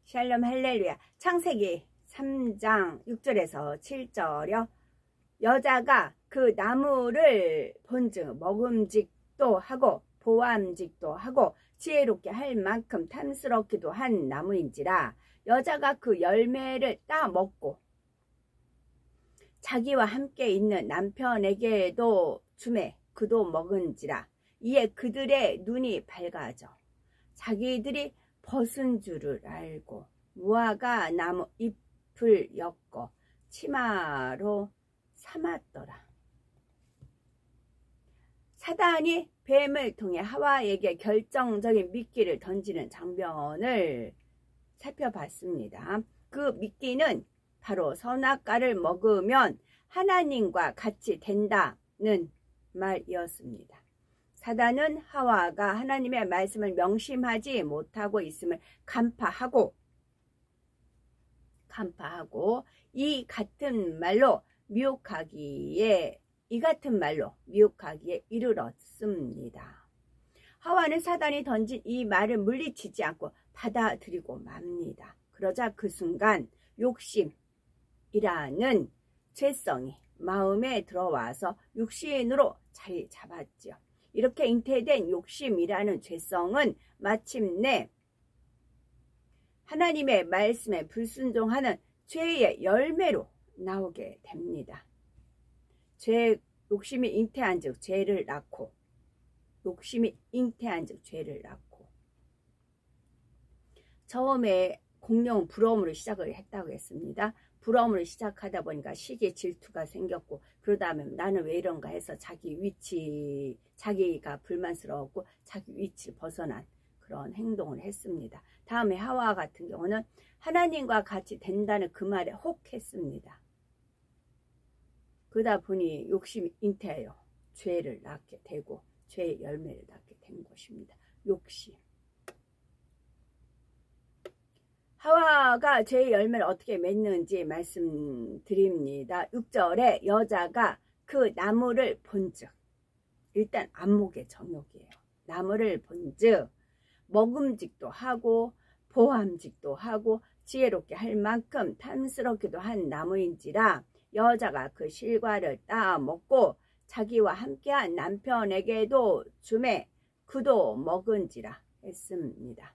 샬롬 할렐루야. 창세기 3장 6절에서 7절이요. 여자가 그 나무를 본즉 먹음직도 하고 보암직도 하고 지혜롭게 할 만큼 탐스럽기도 한 나무인지라. 여자가 그 열매를 따 먹고 자기와 함께 있는 남편에게도 주매 그도 먹은지라. 이에 그들의 눈이 밝아져 자기들이 벗은 줄을 알고 무화과 나무 잎을 엮어 치마로 삼았더라. 사단이 뱀을 통해 하와에게 결정적인 미끼를 던지는 장면을 살펴봤습니다. 그 미끼는 바로 선악과를 먹으면 하나님과 같이 된다는 말이었습니다. 사단은 하와가 하나님의 말씀을 명심하지 못하고 있음을 간파하고 이 같은 말로 미혹하기에 이르렀습니다. 하와는 사단이 던진 이 말을 물리치지 않고 받아들이고 맙니다. 그러자 그 순간 욕심이라는 죄성이 마음에 들어와서 육신으로 자리 잡았지요. 이렇게 잉태된 욕심이라는 죄성은 마침내 하나님의 말씀에 불순종하는 죄의 열매로 나오게 됩니다. 욕심이 잉태한 즉 죄를 낳고 처음에 공룡은 부러움으로 시작을 했다고 했습니다. 부러움으로 시작하다 보니까 시기 질투가 생겼고, 그러다 보면 나는 왜 이런가 해서 자기가 불만스러웠고 자기 위치를 벗어난 그런 행동을 했습니다. 다음에 하와 같은 경우는 하나님과 같이 된다는 그 말에 혹했습니다. 그러다 보니 욕심이 잉태하여 죄를 낳게 되고 죄의 열매를 낳게 된 것입니다. 욕심. 하와가 죄의 열매를 어떻게 맺는지 말씀드립니다. 6절에 여자가 그 나무를 본즉, 일단 안목의 정욕이에요. 나무를 본즉 먹음직도 하고 보암직도 하고 지혜롭게 할 만큼 탐스럽기도 한 나무인지라. 여자가 그 실과를 따 먹고 자기와 함께한 남편에게도 주매 그도 먹은지라 했습니다.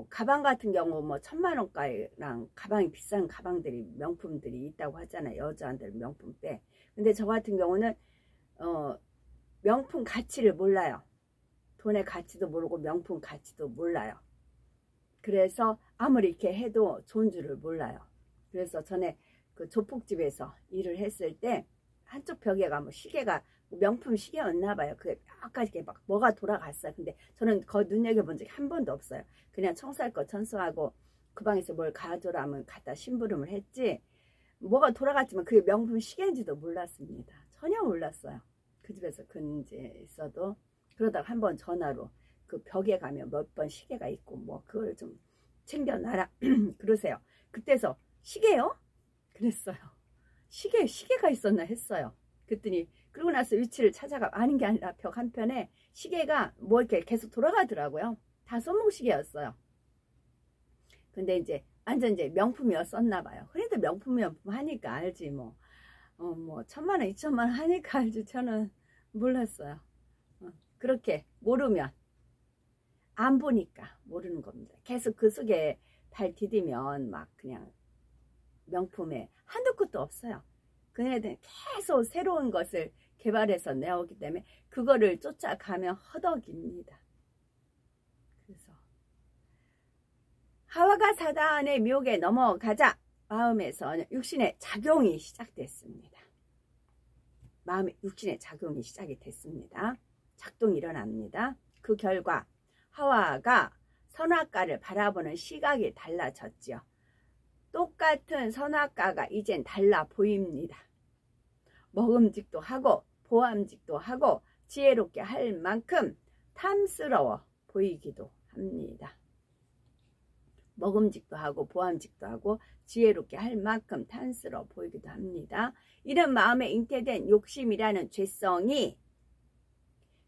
가방 같은 경우 10,000원가량 가방이 비싼 가방들이 명품들이 있다고 하잖아요. 여자들 명품백. 근데 저 같은 경우는 명품 가치를 몰라요. 돈의 가치도 모르고 명품 가치도 몰라요. 그래서 아무리 이렇게 해도 좋은 줄을 몰라요. 그래서 전에 그 조폭집에서 일을 했을 때 한쪽 벽에 가면 시계가 명품 시계였나 봐요. 그게 몇 가지 막 뭐가 돌아갔어요. 근데 저는 그 눈여겨본 적이 한 번도 없어요. 그냥 청소할 거 청소하고 그 방에서 뭘 가져라 하면 갖다 심부름을 했지, 뭐가 돌아갔지만 그게 명품 시계인지도 몰랐습니다. 전혀 몰랐어요. 그 집에서 근무에 있어도. 그러다가 한 번 전화로 그 벽에 가면 몇 번 시계가 있고 뭐 그걸 좀 챙겨놔라 그러세요. 그때서 시계요? 그랬어요. 시계가 있었나 했어요. 그랬더니 그러고 나서 위치를 찾아가 아는 게 아니라 벽 한편에 시계가 뭐 이렇게 계속 돌아가더라고요. 다 손목시계였어요. 근데 이제 완전 이제 명품이었었나 봐요. 그래도 명품 하니까 알지 뭐 1,000만원 2,000만원 하니까 알지. 저는 몰랐어요. 그렇게 모르면, 안 보니까 모르는 겁니다. 계속 그 속에 발 디디면 막 그냥 명품에 한도 끝도 없어요. 그네들은 계속 새로운 것을 개발해서 내오기 때문에 그거를 쫓아가면 허덕입니다. 그래서 하와가 사단의 미혹에 넘어가자 마음에서 육신의 작용이 시작됐습니다. 마음의 육신의 작용이 시작이 됐습니다. 작동이 일어납니다. 그 결과 하와가 선악과를 바라보는 시각이 달라졌지요. 똑같은 선악과가 이젠 달라 보입니다. 먹음직도 하고 보암직도 하고 지혜롭게 할 만큼 탐스러워 보이기도 합니다. 먹음직도 하고 보암직도 하고 지혜롭게 할 만큼 탐스러워 보이기도 합니다. 이런 마음에 잉태된 욕심이라는 죄성이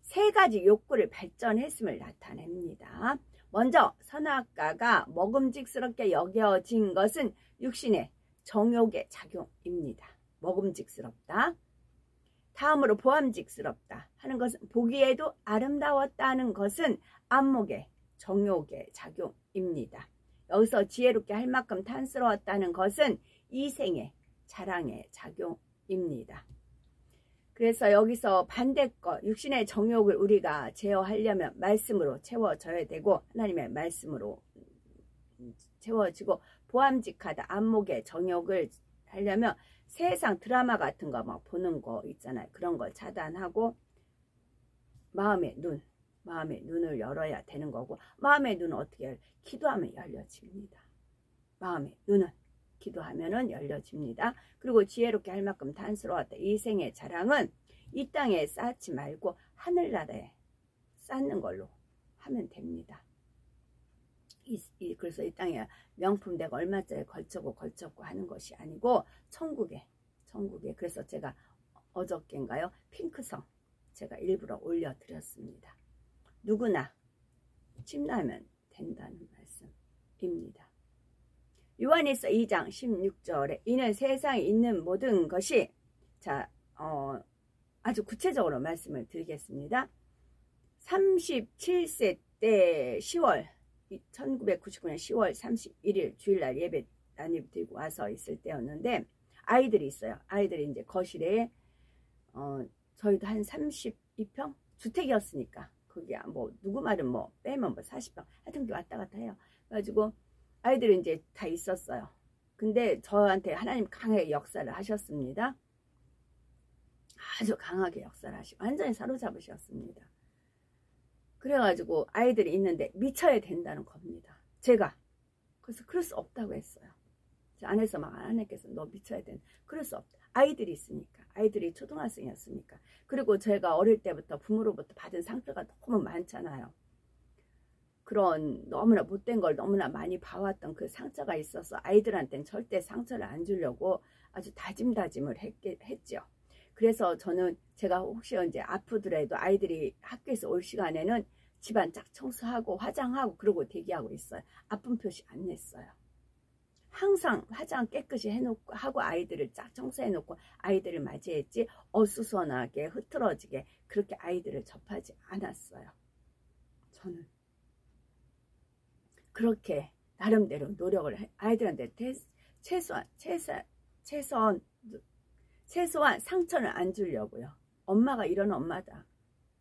세 가지 욕구를 발전했음을 나타냅니다. 먼저 선악과가 먹음직스럽게 여겨진 것은 육신의 정욕의 작용입니다. 먹음직스럽다. 다음으로 보암직스럽다 하는 것은 보기에도 아름다웠다는 것은 안목의 정욕의 작용입니다. 여기서 지혜롭게 할 만큼 탄스러웠다는 것은 이생의 자랑의 작용입니다. 그래서 여기서 반대것 육신의 정욕을 우리가 제어하려면 말씀으로 채워져야 되고 하나님의 말씀으로 채워지고 보암직하다 안목의 정욕을 하려면 세상 드라마 같은 거 막 보는 거 있잖아요. 그런 걸 차단하고 마음의 눈을 열어야 되는 거고 마음의 눈은 어떻게 기도하면 열려집니다. 마음의 눈은 기도하면은 열려집니다. 그리고 지혜롭게 할 만큼 단스러웠다. 이 생의 자랑은 이 땅에 쌓지 말고 하늘나라에 쌓는 걸로 하면 됩니다. 그래서 이 땅에 명품 내가 얼마짜리 걸쳤고 하는 것이 아니고 천국에 그래서 제가 어저께인가요? 핑크성 제가 일부러 올려드렸습니다. 누구나 침나면 된다는 말씀입니다. 요한일서 2장 16절에 이는 세상에 있는 모든 것이 아주 구체적으로 말씀을 드리겠습니다. 37세 때 1999년 10월 31일 주일날 예배 난입 들고 와서 있을 때였는데 아이들이 있어요. 아이들이 이제 거실에 저희도 한 32평 주택이었으니까 거기 뭐 누구 말은 뭐 빼면 뭐 40평 하여튼 왔다 갔다 해요. 그래가지고 아이들이 이제 다 있었어요. 근데 저한테 하나님 강하게 역사를 하셨습니다. 아주 강하게 역사를 하시고 완전히 사로잡으셨습니다. 그래가지고 아이들이 있는데 미쳐야 된다는 겁니다. 제가 그래서 그럴 수 없다고 했어요. 안에서 막 아내께서 너 미쳐야 된다. 그럴 수 없다. 아이들이 있으니까. 아이들이 초등학생이었으니까. 그리고 제가 어릴 때부터 부모로부터 받은 상처가 너무 많잖아요. 그런 너무나 못된 걸 너무나 많이 봐왔던 그 상처가 있어서 아이들한테는 절대 상처를 안 주려고 아주 다짐을 했죠. 그래서 저는 제가 혹시 이제 아프더라도 아이들이 학교에서 올 시간에는 집안 쫙 청소하고 화장하고 그러고 대기하고 있어요. 아픈 표시 안 냈어요. 항상 화장 깨끗이 해놓고 하고 아이들을 쫙 청소해놓고 아이들을 맞이했지 어수선하게 흐트러지게 그렇게 아이들을 접하지 않았어요. 저는 그렇게 나름대로 노력을 아이들한테 최소한 상처를 안 주려고요. 엄마가 이런 엄마다.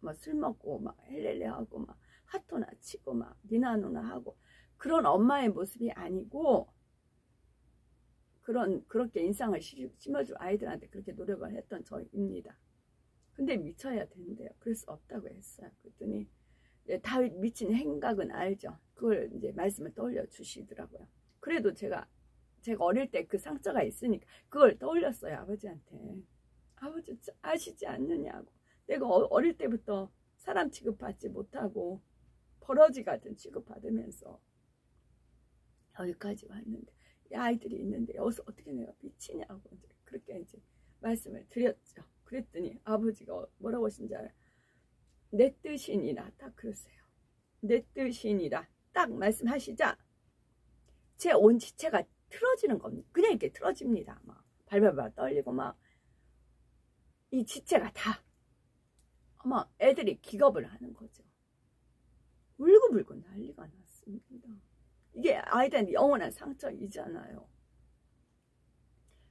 막 술 먹고 막 헬렐레 하고 막 하토나 치고 막 니나누나 하고 그런 엄마의 모습이 아니고 그렇게 인상을 심어줄 아이들한테 그렇게 노력을 했던 저입니다. 근데 미쳐야 되는데요. 그럴 수 없다고 했어요. 그랬더니 다윗 미친 행각은 알죠. 그걸 이제 말씀을 떠올려 주시더라고요. 그래도 제가 어릴 때 그 상처가 있으니까 그걸 떠올렸어요. 아버지한테. 아버지 아시지 않느냐고. 내가 어릴 때부터 사람 취급받지 못하고 버러지 같은 취급받으면서 여기까지 왔는데 아이들이 있는데 여기서 어떻게 내가 미치냐고 이제 그렇게 이제 말씀을 드렸죠. 그랬더니 아버지가 뭐라고 하신 줄 알아요? 내 뜻이니라 딱 그러세요. 내 뜻이니라 딱 말씀하시자 제 온 지체가 틀어지는 겁니다. 그냥 이렇게 틀어집니다. 막 발발발 떨리고 막 이 지체가 다 아마 애들이 기겁을 하는 거죠. 울고불고 난리가 났습니다. 이게 아이들한테 영원한 상처이잖아요.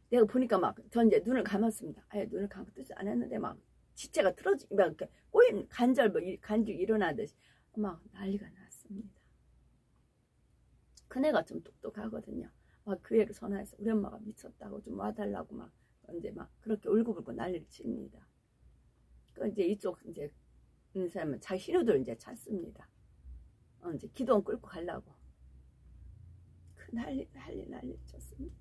내가 보니까 막 전 이제 눈을 감았습니다. 아예 눈을 감고 뜨지 않았는데 막 지체가 틀어지고 막 이렇게 꼬인 간질 일어나듯이 막 난리가 났습니다. 큰애가 좀 똑똑하거든요. 막 그 애를 전화해서 우리 엄마가 미쳤다고 좀 와달라고 막 이제 막 그렇게 울고불고 난리를 칩니다. 그 이제 이쪽 이제 있는 사람은 자기 신우들 이제 찾습니다. 이제 기도원 끌고 가려고 그 난리 쳤습니다.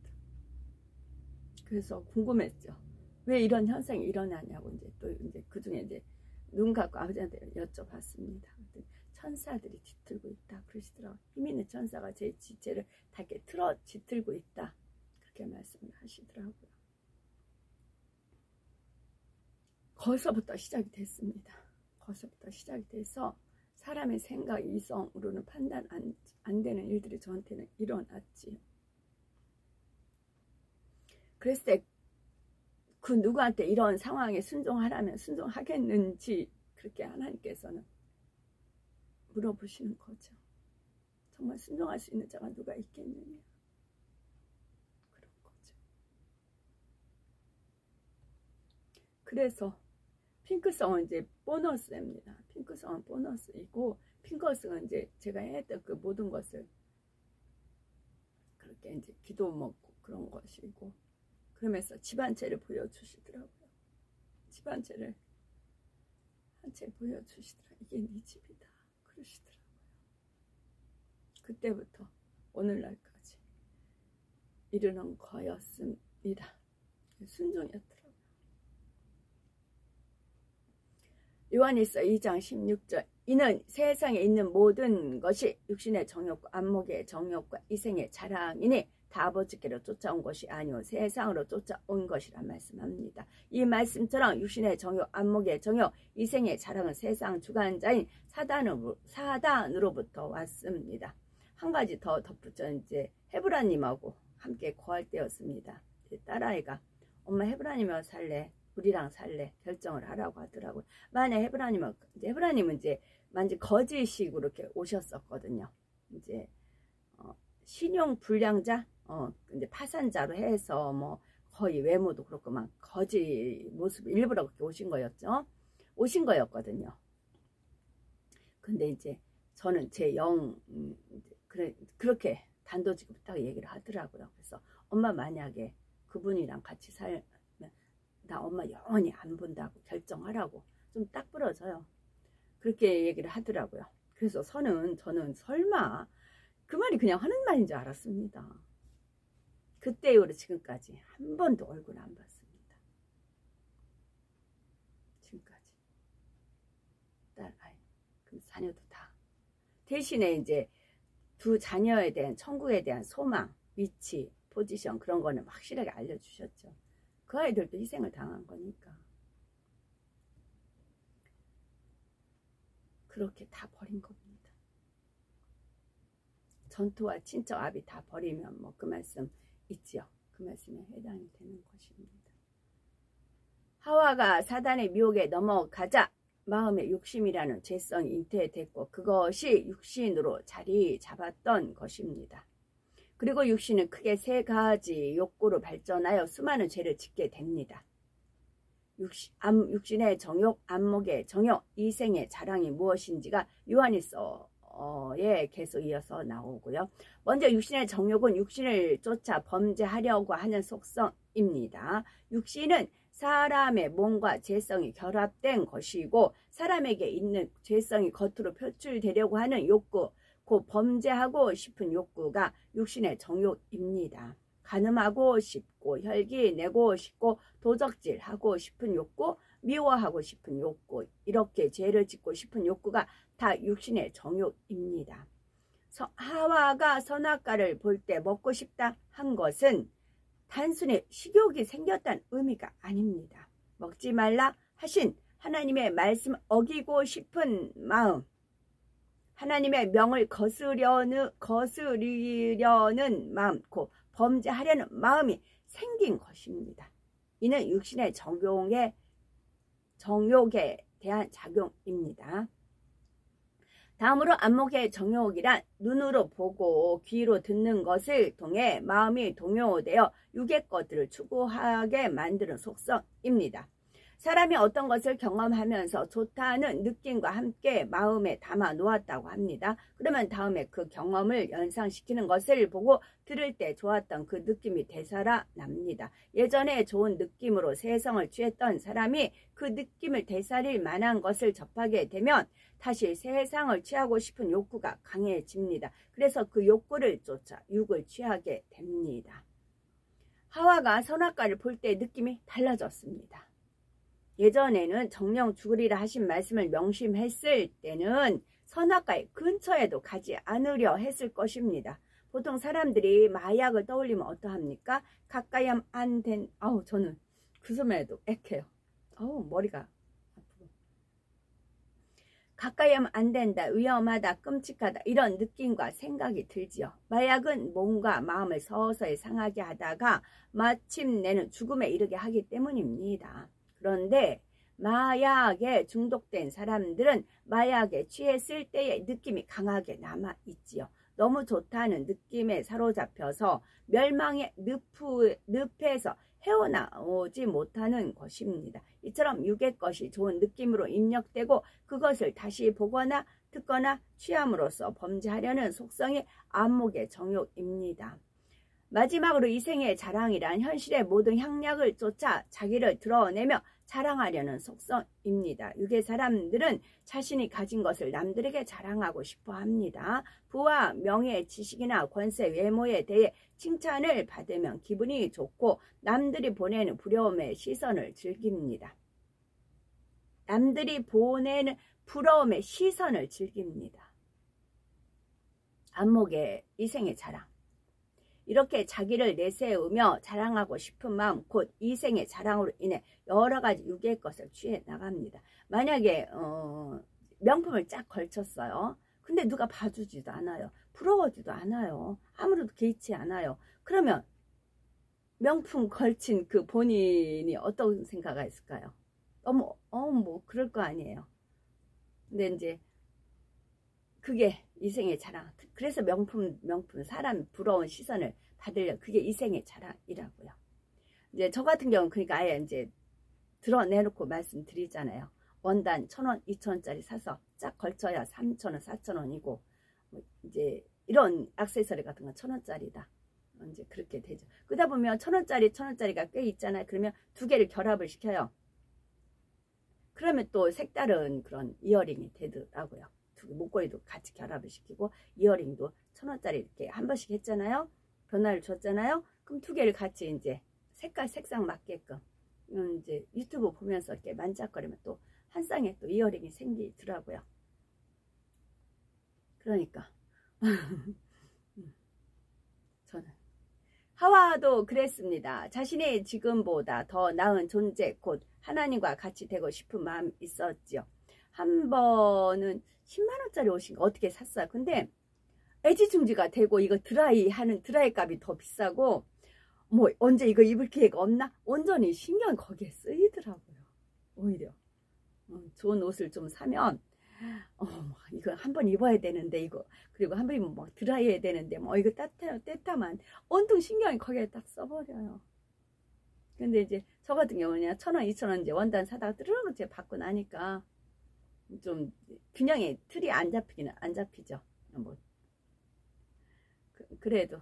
그래서 궁금했죠. 왜 이런 현상이 일어나냐고 이제 또 이제 그 중에 이제 눈 감고 아버지한테 여쭤봤습니다. 천사들이 뒤틀고 있다 그러시더라고요. 힘 있는 천사가 제 지체를 다 이렇게 뒤틀고 있다 그렇게 말씀을 하시더라고요. 거기서부터 시작이 됐습니다. 거기서부터 시작이 돼서 사람의 생각, 이성으로는 판단 안 되는 일들이 저한테는 일어났지요. 그랬을 때 그 누구한테 이런 상황에 순종하라면 순종하겠는지 그렇게 하나님께서는 물어보시는 거죠. 정말 순종할 수 있는 자가 누가 있겠느냐. 그런 거죠. 그래서 핑크성은 이제 보너스입니다. 핑크성은 보너스이고, 핑크성은 이제 제가 했던 그 모든 것을 그렇게 이제 기도 먹고 그런 것이고, 그러면서 집안채를 보여주시더라고요. 집안채를 한 채 보여주시더라고요. 이게 네 집이다. 그러시더라고요. 그때부터 오늘날까지 이르는 거였습니다. 순종이었더라고요. 요한일서 2장 16절 이는 세상에 있는 모든 것이 육신의 정욕과 안목의 정욕과 이생의 자랑이니 다 아버지께로 쫓아온 것이 아니오 세상으로 쫓아온 것이라 말씀합니다. 이 말씀처럼 육신의 정욕, 안목의 정욕, 이생의 자랑은 세상 주관자인 사단으로부터 왔습니다. 한 가지 더 덧붙여 이제 헤브라님하고 함께 거할 때였습니다. 딸아이가 엄마 헤브라님하고 살래? 우리랑 살래? 결정을 하라고 하더라고요. 만약 헤브라님은 이제 완전 거짓식으로 이렇게 오셨었거든요. 이제 신용 불량자, 이제 파산자로 해서 뭐 거의 외모도 그렇고 막 거짓 모습 일부러 그렇게 오신 거였거든요. 근데 이제 저는 제 그렇게 단도직입 딱 얘기를 하더라고요. 그래서 엄마 만약에 그분이랑 같이 살면 나 엄마 영원히 안 본다고 결정하라고 좀 딱 부러져요. 그렇게 얘기를 하더라고요. 그래서 저는 설마 그 말이 그냥 하는 말인 줄 알았습니다. 그때 이후로 지금까지 한 번도 얼굴 안 봤습니다. 지금까지 딸, 아이, 그 자녀도 다. 대신에 이제 두 자녀에 대한 천국에 대한 소망, 위치, 포지션 그런 거는 확실하게 알려주셨죠. 그 아이들도 희생을 당한 거니까. 그렇게 다 버린 겁니다. 전토와 친척 아비 다 버리면 뭐 그 말씀 있지요. 그 말씀에 해당이 되는 것입니다. 하와가 사단의 미혹에 넘어가자 마음의 욕심이라는 죄성이 잉태됐고 그것이 육신으로 자리 잡았던 것입니다. 그리고 육신은 크게 세 가지 욕구로 발전하여 수많은 죄를 짓게 됩니다. 육신의 정욕, 안목의 정욕, 이생의 자랑이 무엇인지가 요한일서에 계속 이어서 나오고요. 먼저 육신의 정욕은 육신을 쫓아 범죄하려고 하는 속성입니다. 육신은 사람의 몸과 죄성이 결합된 것이고 사람에게 있는 죄성이 겉으로 표출되려고 하는 욕구, 곧 범죄하고 싶은 욕구가 육신의 정욕입니다. 간음하고 싶고 혈기 내고 싶고 도적질하고 싶은 욕구, 미워하고 싶은 욕구, 이렇게 죄를 짓고 싶은 욕구가 다 육신의 정욕입니다. 하와가 선악과를 볼 때 먹고 싶다 한 것은 단순히 식욕이 생겼다는 의미가 아닙니다. 먹지 말라 하신 하나님의 말씀 어기고 싶은 마음, 하나님의 명을 거스리려는 마음, 곧 범죄하려는 마음이 생긴 것입니다. 이는 육신의 정욕에 대한 작용입니다. 다음으로 안목의 정욕이란 눈으로 보고 귀로 듣는 것을 통해 마음이 동요되어 육의 것들을 추구하게 만드는 속성입니다. 사람이 어떤 것을 경험하면서 좋다는 느낌과 함께 마음에 담아 놓았다고 합니다. 그러면 다음에 그 경험을 연상시키는 것을 보고 들을 때 좋았던 그 느낌이 되살아납니다. 예전에 좋은 느낌으로 세성을 취했던 사람이 그 느낌을 되살릴 만한 것을 접하게 되면 다시 세상을 취하고 싶은 욕구가 강해집니다. 그래서 그 욕구를 쫓아 육을 취하게 됩니다. 하와가 선악과를 볼 때 느낌이 달라졌습니다. 예전에는 정령 죽으리라 하신 말씀을 명심했을 때는 선악과의 근처에도 가지 않으려 했을 것입니다. 보통 사람들이 마약을 떠올리면 어떠합니까? 가까이 하면 안 된, 저는 그 소리만 해도 액해요. 머리가 아프고. 가까이 하면 안 된다, 위험하다, 끔찍하다 이런 느낌과 생각이 들지요. 마약은 몸과 마음을 서서히 상하게 하다가 마침내는 죽음에 이르게 하기 때문입니다. 그런데 마약에 중독된 사람들은 마약에 취했을 때의 느낌이 강하게 남아있지요. 너무 좋다는 느낌에 사로잡혀서 멸망의 늪에서 헤어나오지 못하는 것입니다. 이처럼 육의 것이 좋은 느낌으로 입력되고 그것을 다시 보거나 듣거나 취함으로써 범죄하려는 속성이 안목의 정욕입니다. 마지막으로 이생의 자랑이란 현실의 모든 향락을 쫓아 자기를 드러내며 자랑하려는 속성입니다. 육의 사람들은 자신이 가진 것을 남들에게 자랑하고 싶어 합니다. 부와 명예, 지식이나 권세, 외모에 대해 칭찬을 받으면 기분이 좋고 남들이 보내는 부러움의 시선을 즐깁니다. 남들이 보내는 부러움의 시선을 즐깁니다. 안목의 이생의 자랑. 이렇게 자기를 내세우며 자랑하고 싶은 마음, 곧 이생의 자랑으로 인해 여러 가지 육의 것을 취해 나갑니다. 만약에 명품을 쫙 걸쳤어요. 근데 누가 봐주지도 않아요. 부러워지도 않아요. 아무래도 개의치 않아요. 그러면 명품 걸친 그 본인이 어떤 생각이 있을까요? 뭐 그럴 거 아니에요. 근데 이제 그게 이생의 자랑. 그래서 명품 사람 부러운 시선을 받으려 그게 이생의 자랑이라고요. 이제 저 같은 경우는 그러니까 아예 이제 드러내놓고 말씀드리잖아요. 원단 1,000원, 2,000원짜리 사서 쫙 걸쳐야 3,000원, 4,000원이고 이제 이런 액세서리 같은 건 1,000원짜리다. 이제 그렇게 되죠. 그러다 보면 1,000원짜리가 꽤 있잖아요. 그러면 두 개를 결합을 시켜요. 그러면 또 색다른 그런 이어링이 되더라고요. 목걸이도 같이 결합을 시키고 이어링도 1,000원짜리 이렇게 한 번씩 했잖아요. 변화를 줬잖아요. 그럼 두 개를 같이 이제 색상 맞게끔 이제 유튜브 보면서 이렇게 만작거리면 또 한 쌍에 또 이어링이 생기더라고요. 그러니까 저는 하와도 그랬습니다. 자신이 지금보다 더 나은 존재 곧 하나님과 같이 되고 싶은 마음이 있었지요. 한 번은 10만원짜리 옷인가 어떻게 샀어요. 근데 애지중지가 되고 이거 드라이 값이 더 비싸고 뭐 언제 이거 입을 기회가 없나? 온전히 신경이 거기에 쓰이더라고요. 오히려 좋은 옷을 좀 사면 이거 한번 입어야 되는데 이거 그리고 한 번 입으면 뭐 드라이 해야 되는데 뭐 이거 따뜻하면 온통 신경이 거기에 딱 써버려요. 근데 이제 저 같은 경우는 1,000원, 2,000원 이제 원단 사다가 뜨르르 제 받고 나니까 좀 균형의 틀이 안 잡히죠. 뭐 그래도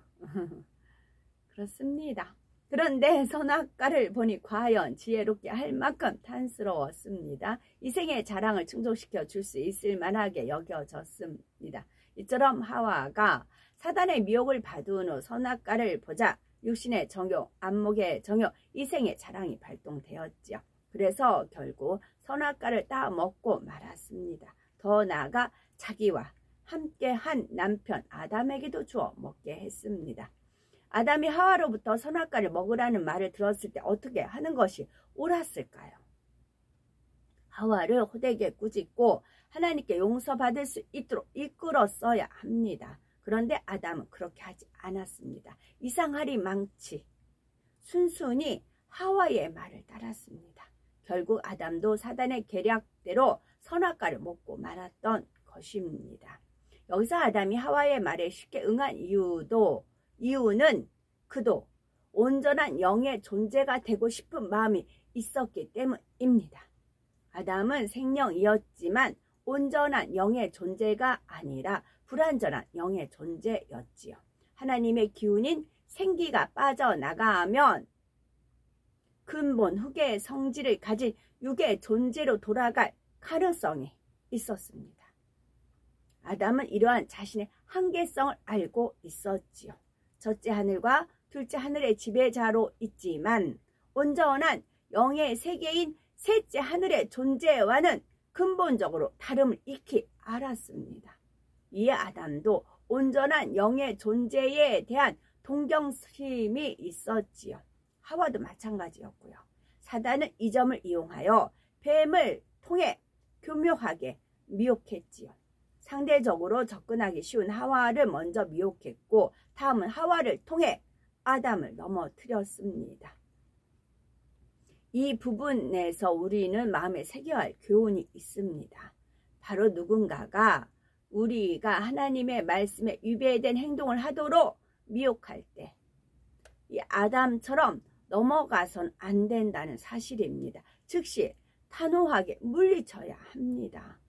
그렇습니다. 그런데 선악과를 보니 과연 지혜롭게 할 만큼 탐스러웠습니다. 이생의 자랑을 충족시켜 줄 수 있을 만하게 여겨졌습니다. 이처럼 하와가 사단의 미혹을 받은 후 선악과를 보자 육신의 정욕, 안목의 정욕, 이생의 자랑이 발동되었지요. 그래서 결국 선악과를 따먹고 말았습니다. 더 나아가 자기와 함께한 남편 아담에게도 주어 먹게 했습니다. 아담이 하와로부터 선악과를 먹으라는 말을 들었을 때 어떻게 하는 것이 옳았을까요? 하와를 호되게 꾸짖고 하나님께 용서받을 수 있도록 이끌었어야 합니다. 그런데 아담은 그렇게 하지 않았습니다. 이상하리 망치 순순히 하와의 말을 따랐습니다. 결국 아담도 사단의 계략대로 선악과를 먹고 말았던 것입니다. 여기서 아담이 하와의 말에 쉽게 응한 이유는 그도 온전한 영의 존재가 되고 싶은 마음이 있었기 때문입니다. 아담은 생명이었지만 온전한 영의 존재가 아니라 불완전한 영의 존재였지요. 하나님의 기운인 생기가 빠져나가면 근본 흑의 성질을 가진 육의 존재로 돌아갈 가능성이 있었습니다. 아담은 이러한 자신의 한계성을 알고 있었지요. 첫째 하늘과 둘째 하늘의 지배자로 있지만 온전한 영의 세계인 셋째 하늘의 존재와는 근본적으로 다름을 익히 알았습니다. 이에 아담도 온전한 영의 존재에 대한 동경심이 있었지요. 하와도 마찬가지였고요. 사단은 이 점을 이용하여 뱀을 통해 교묘하게 미혹했지요. 상대적으로 접근하기 쉬운 하와를 먼저 미혹했고 다음은 하와를 통해 아담을 넘어뜨렸습니다. 이 부분에서 우리는 마음에 새겨야 할 교훈이 있습니다. 바로 누군가가 우리가 하나님의 말씀에 위배된 행동을 하도록 미혹할 때 이 아담처럼 넘어가선 안 된다는 사실입니다. 즉시 단호하게 물리쳐야 합니다.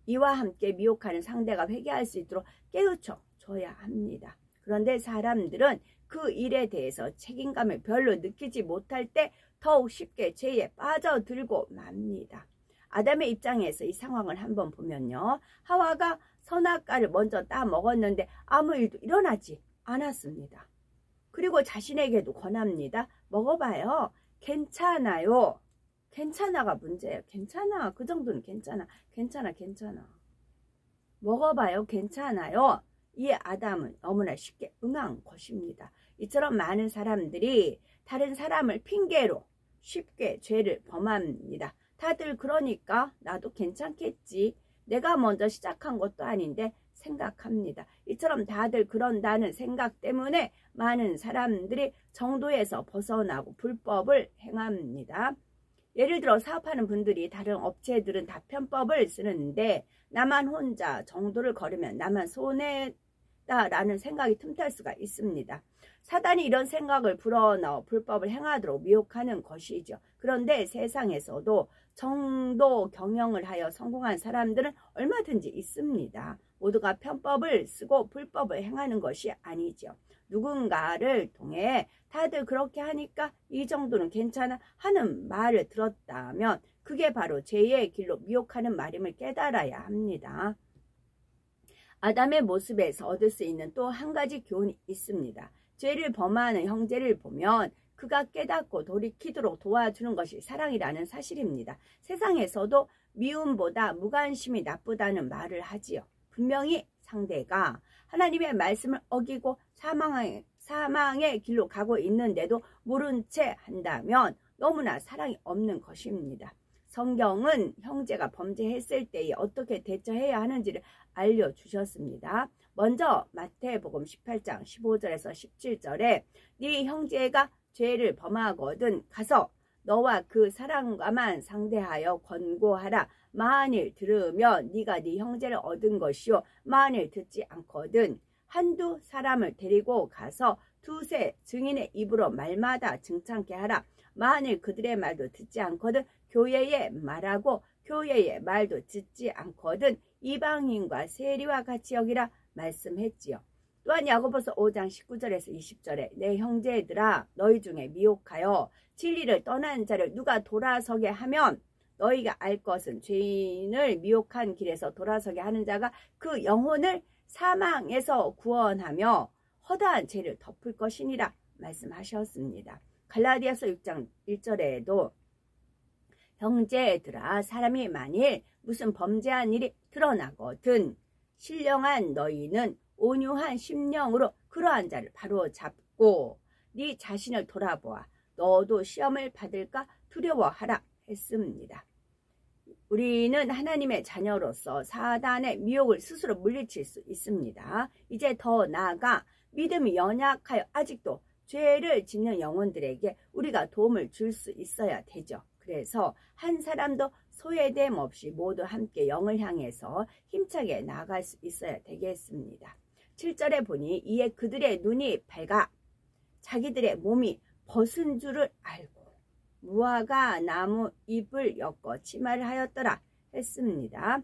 이와 함께 미혹하는 상대가 회개할 수 있도록 깨우쳐 줘야 합니다. 그런데 사람들은 그 일에 대해서 책임감을 별로 느끼지 못할 때 더욱 쉽게 죄에 빠져들고 맙니다. 아담의 입장에서 이 상황을 한번 보면요. 하와가 선악과를 먼저 따 먹었는데 아무 일도 일어나지 않았습니다. 그리고 자신에게도 권합니다. 먹어봐요. 괜찮아요. 괜찮아가 문제예요. 괜찮아. 그 정도는 괜찮아. 괜찮아. 먹어봐요. 괜찮아요. 이 아담은 너무나 쉽게 응한 것입니다. 이처럼 많은 사람들이 다른 사람을 핑계로 쉽게 죄를 범합니다. 다들 그러니까 나도 괜찮겠지. 내가 먼저 시작한 것도 아닌데 생각합니다. 이처럼 다들 그런다는 생각 때문에 많은 사람들이 정도에서 벗어나고 불법을 행합니다. 예를 들어 사업하는 분들이 다른 업체들은 다 편법을 쓰는데 나만 혼자 정도를 걸으면 나만 손해다라는 생각이 틈탈 수가 있습니다. 사단이 이런 생각을 불어넣어 불법을 행하도록 미혹하는 것이죠. 그런데 세상에서도 정도 경영을 하여 성공한 사람들은 얼마든지 있습니다. 모두가 편법을 쓰고 불법을 행하는 것이 아니죠. 누군가를 통해 다들 그렇게 하니까 이 정도는 괜찮아 하는 말을 들었다면 그게 바로 죄의 길로 미혹하는 말임을 깨달아야 합니다. 아담의 모습에서 얻을 수 있는 또 한 가지 교훈이 있습니다. 죄를 범하는 형제를 보면 그가 깨닫고 돌이키도록 도와주는 것이 사랑이라는 사실입니다. 세상에서도 미움보다 무관심이 나쁘다는 말을 하지요. 분명히 상대가 하나님의 말씀을 어기고 사망의 길로 가고 있는데도 모른 채 한다면 너무나 사랑이 없는 것입니다. 성경은 형제가 범죄했을 때에 어떻게 대처해야 하는지를 알려주셨습니다. 먼저 마태복음 18장 15절에서 17절에 네 형제가 죄를 범하거든 가서 너와 그 사람과만 상대하여 권고하라. 만일 들으면 네가 네 형제를 얻은 것이요 만일 듣지 않거든 한두 사람을 데리고 가서 두세 증인의 입으로 말마다 증창케 하라. 만일 그들의 말도 듣지 않거든 교회에 말하고 교회의 말도 듣지 않거든 이방인과 세리와 같이 여기라 말씀했지요. 또한 야고보서 5장 19절에서 20절에 내 형제들아 너희 중에 미혹하여 진리를 떠난 자를 누가 돌아서게 하면 너희가 알 것은 죄인을 미혹한 길에서 돌아서게 하는 자가 그 영혼을 사망에서 구원하며 허다한 죄를 덮을 것이니라 말씀하셨습니다. 갈라디아서 6장 1절에도 형제들아 사람이 만일 무슨 범죄한 일이 드러나거든 신령한 너희는 온유한 심령으로 그러한 자를 바로 잡고 네 자신을 돌아보아 너도 시험을 받을까 두려워하라 했습니다. 우리는 하나님의 자녀로서 사단의 미혹을 스스로 물리칠 수 있습니다. 이제 더 나아가 믿음이 연약하여 아직도 죄를 짓는 영혼들에게 우리가 도움을 줄 수 있어야 되죠. 그래서 한 사람도 소외됨 없이 모두 함께 영을 향해서 힘차게 나아갈 수 있어야 되겠습니다. 7절에 보니 이에 그들의 눈이 밝아 자기들의 몸이 벗은 줄을 알고 무화과 나무 잎을 엮어 치마를 하였더라 했습니다.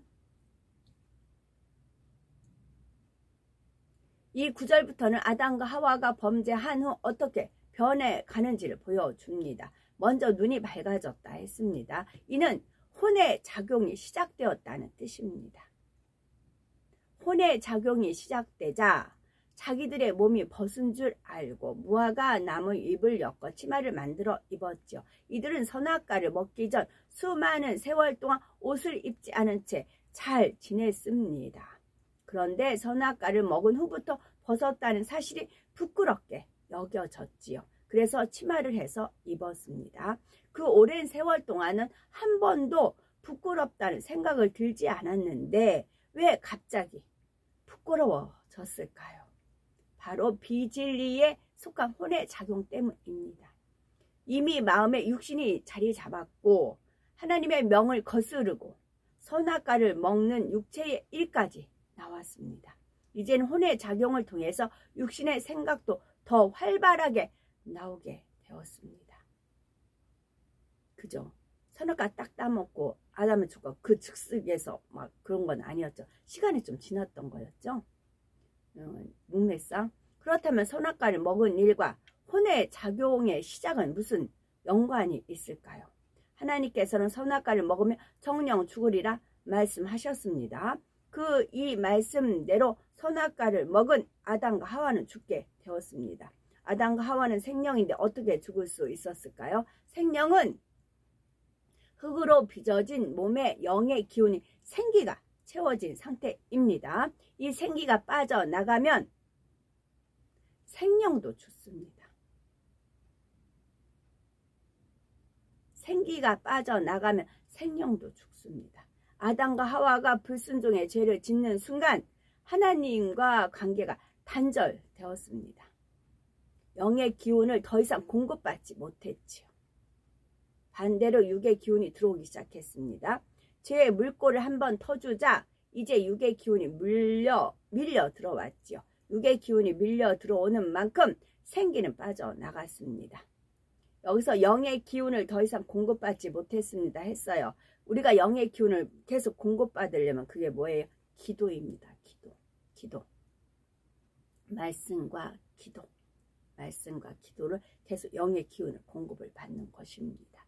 이 9절부터는 아담과 하와가 범죄한 후 어떻게 변해가는지를 보여줍니다. 먼저 눈이 밝아졌다 했습니다. 이는 혼의 작용이 시작되었다는 뜻입니다. 혼의 작용이 시작되자 자기들의 몸이 벗은 줄 알고 무화과 나무 잎을 엮어 치마를 만들어 입었죠. 이들은 선악과를 먹기 전 수많은 세월 동안 옷을 입지 않은 채 잘 지냈습니다. 그런데 선악과를 먹은 후부터 벗었다는 사실이 부끄럽게 여겨졌지요. 그래서 치마를 해서 입었습니다. 그 오랜 세월 동안은 한 번도 부끄럽다는 생각을 들지 않았는데 왜 갑자기 부끄러워졌을까요? 바로 비진리에 속한 혼의 작용 때문입니다. 이미 마음에 육신이 자리 잡았고 하나님의 명을 거스르고 선악과를 먹는 육체의 일까지 나왔습니다. 이제는 혼의 작용을 통해서 육신의 생각도 더 활발하게 나오게 되었습니다. 그죠? 선악과 딱 따먹고 아담은 죽어 그 즉석에서 막 그런 건 아니었죠. 시간이 좀 지났던 거였죠. 문맥상. 그렇다면 선악과를 먹은 일과 혼의 작용의 시작은 무슨 연관이 있을까요? 하나님께서는 선악과를 먹으면 정령 죽으리라 말씀하셨습니다. 이 말씀대로 선악과를 먹은 아담과 하와는 죽게 되었습니다. 아담과 하와는 생명인데 어떻게 죽을 수 있었을까요? 생명은 흙으로 빚어진 몸에 영의 기운이 생기가 채워진 상태입니다. 이 생기가 빠져나가면 생명도 죽습니다. 생기가 빠져나가면 생명도 죽습니다. 아담과 하와가 불순종의 죄를 짓는 순간 하나님과 관계가 단절되었습니다. 영의 기운을 더 이상 공급받지 못했지요. 반대로 육의 기운이 들어오기 시작했습니다. 죄의 물꼬를 한번 터주자 이제 육의 기운이 밀려 들어왔지요. 육의 기운이 밀려 들어오는 만큼 생기는 빠져나갔습니다. 여기서 영의 기운을 더 이상 공급받지 못했습니다 했어요. 우리가 영의 기운을 계속 공급받으려면 그게 뭐예요? 기도입니다. 기도. 말씀과 기도를 계속 영의 기운을 공급을 받는 것입니다.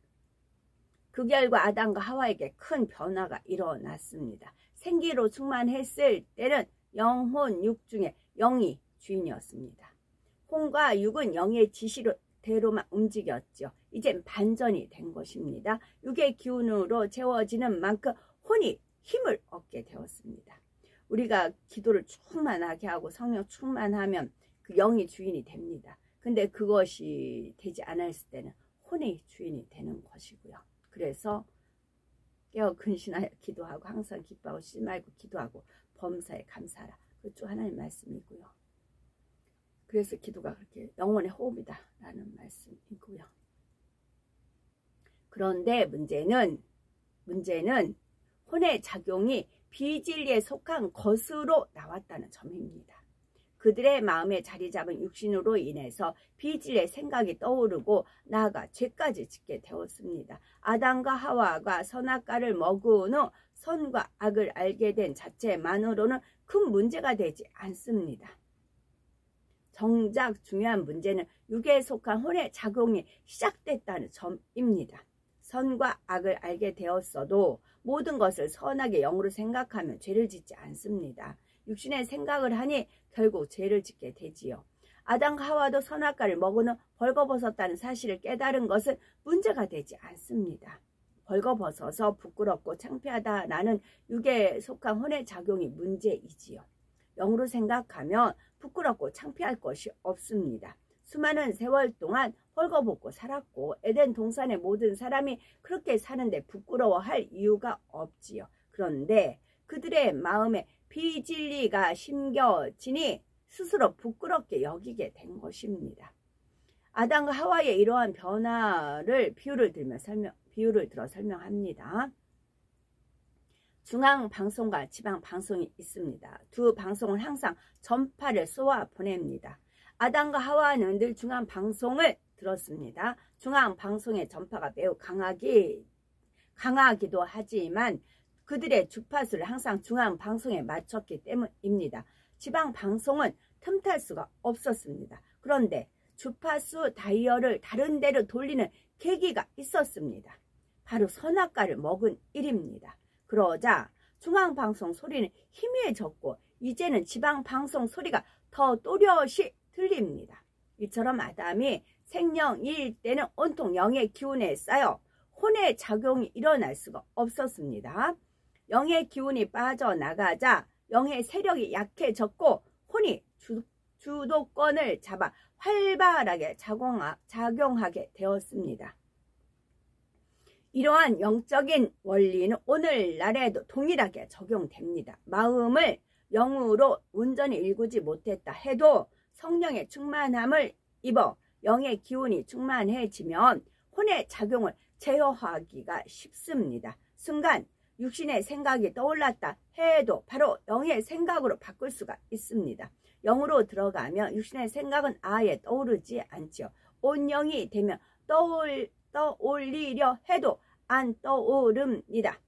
그 결과 아담과 하와에게 큰 변화가 일어났습니다. 생기로 충만했을 때는 영혼, 육 중에 영이 주인이었습니다. 혼과 육은 영의 지시대로만 움직였죠. 이젠 반전이 된 것입니다. 육의 기운으로 채워지는 만큼 혼이 힘을 얻게 되었습니다. 우리가 기도를 충만하게 하고 성령 충만하면 그 영이 주인이 됩니다. 근데 그것이 되지 않았을 때는 혼의 주인이 되는 것이고요. 그래서 깨어 근신하여 기도하고 항상 기뻐하고 쉬지 말고 기도하고 범사에 감사하라. 그쪽 하나님 말씀이고요. 그래서 기도가 그렇게 영혼의 호흡이다 라는 말씀이고요. 그런데 문제는 혼의 작용이 비진리에 속한 것으로 나왔다는 점입니다. 그들의 마음에 자리 잡은 육신으로 인해서 비진리의 생각이 떠오르고 나아가 죄까지 짓게 되었습니다. 아담과 하와가 선악과를 먹은 후 선과 악을 알게 된 자체만으로는 큰 문제가 되지 않습니다. 정작 중요한 문제는 육에 속한 혼의 작용이 시작됐다는 점입니다. 선과 악을 알게 되었어도 모든 것을 선하게 영으로 생각하면 죄를 짓지 않습니다. 육신의 생각을 하니 결국 죄를 짓게 되지요. 아담과 하와도 선악과를 먹은 후 벌거벗었다는 사실을 깨달은 것은 문제가 되지 않습니다. 벌거벗어서 부끄럽고 창피하다라는 육에 속한 혼의 작용이 문제이지요. 영으로 생각하면 부끄럽고 창피할 것이 없습니다. 수많은 세월 동안 벌거벗고 살았고 에덴 동산의 모든 사람이 그렇게 사는데 부끄러워할 이유가 없지요. 그런데 그들의 마음에 비진리가 심겨지니 스스로 부끄럽게 여기게 된 것입니다. 아담과 하와의 이러한 변화를 비유를 들어 설명합니다. 중앙방송과 지방방송이 있습니다. 두 방송은 항상 전파를 쏘아 보냅니다. 아담과 하와는 늘 중앙방송을 들었습니다. 중앙방송의 전파가 매우 강하기도 하지만 그들의 주파수를 항상 중앙방송에 맞췄기 때문입니다. 지방방송은 틈탈 수가 없었습니다. 그런데 주파수 다이얼을 다른 데로 돌리는 계기가 있었습니다. 바로 선악과를 먹은 일입니다. 그러자 중앙방송 소리는 희미해졌고 이제는 지방방송 소리가 더 또렷이 들립니다. 이처럼 아담이 생명일 때는 온통 영의 기운에 쌓여 혼의 작용이 일어날 수가 없었습니다. 영의 기운이 빠져나가자 영의 세력이 약해졌고 혼이 주도권을 잡아 활발하게 작용하게 되었습니다. 이러한 영적인 원리는 오늘날에도 동일하게 적용됩니다. 마음을 영으로 온전히 일구지 못했다 해도 성령의 충만함을 입어 영의 기운이 충만해지면 혼의 작용을 제어하기가 쉽습니다. 순간 육신의 생각이 떠올랐다 해도 바로 영의 생각으로 바꿀 수가 있습니다. 영으로 들어가면 육신의 생각은 아예 떠오르지 않지요. 온영이 되면 떠올리려 해도 안 떠오릅니다.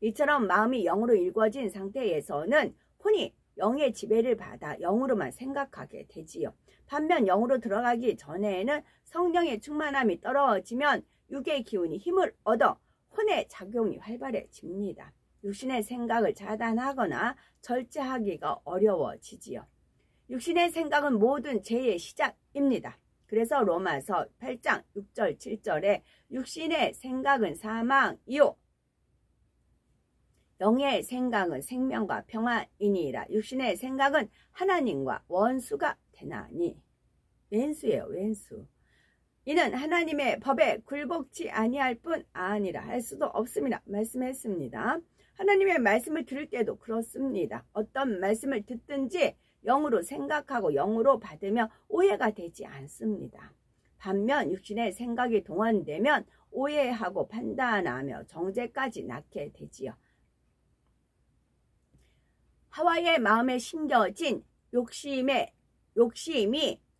이처럼 마음이 영으로 일궈진 상태에서는 혼이 영의 지배를 받아 영으로만 생각하게 되지요. 반면 영으로 들어가기 전에는 성령의 충만함이 떨어지면 육의 기운이 힘을 얻어 혼의 작용이 활발해집니다. 육신의 생각을 차단하거나 절제하기가 어려워지지요. 육신의 생각은 모든 죄의 시작입니다. 그래서 로마서 8장 6절 7절에 육신의 생각은 사망이요 영의 생각은 생명과 평안이니라. 육신의 생각은 하나님과 원수가 되나니. 왼수예요, 왼수. 이는 하나님의 법에 굴복치 아니할 뿐 아니라 할 수도 없습니다. 말씀했습니다. 하나님의 말씀을 들을 때도 그렇습니다. 어떤 말씀을 듣든지 영으로 생각하고 영으로 받으며 오해가 되지 않습니다. 반면 육신의 생각이 동원되면 오해하고 판단하며 정죄까지 낳게 되지요. 하와의 마음에 심겨진 욕심이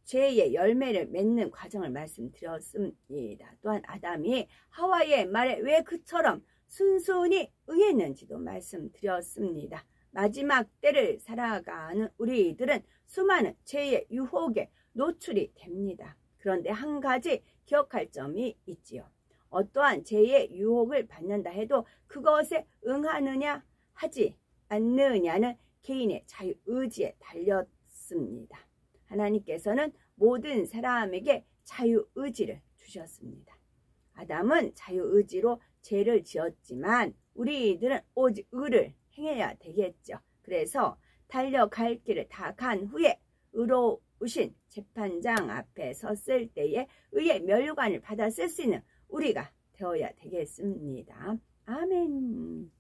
죄의 열매를 맺는 과정을 말씀드렸습니다. 또한 아담이 하와의 말에 왜 그처럼 순순히 응했는지도 말씀드렸습니다. 마지막 때를 살아가는 우리들은 수많은 죄의 유혹에 노출이 됩니다. 그런데 한 가지 기억할 점이 있지요. 어떠한 죄의 유혹을 받는다 해도 그것에 응하느냐 하지 않느냐는 개인의 자유의지에 달렸습니다. 하나님께서는 모든 사람에게 자유의지를 주셨습니다. 아담은 자유의지로 죄를 지었지만 우리들은 오직 의를 행해야 되겠죠. 그래서 달려갈 길을 다 간 후에 의로우신 재판장 앞에 섰을 때에 의의 면류관을 받아 쓸 수 있는 우리가 되어야 되겠습니다. 아멘.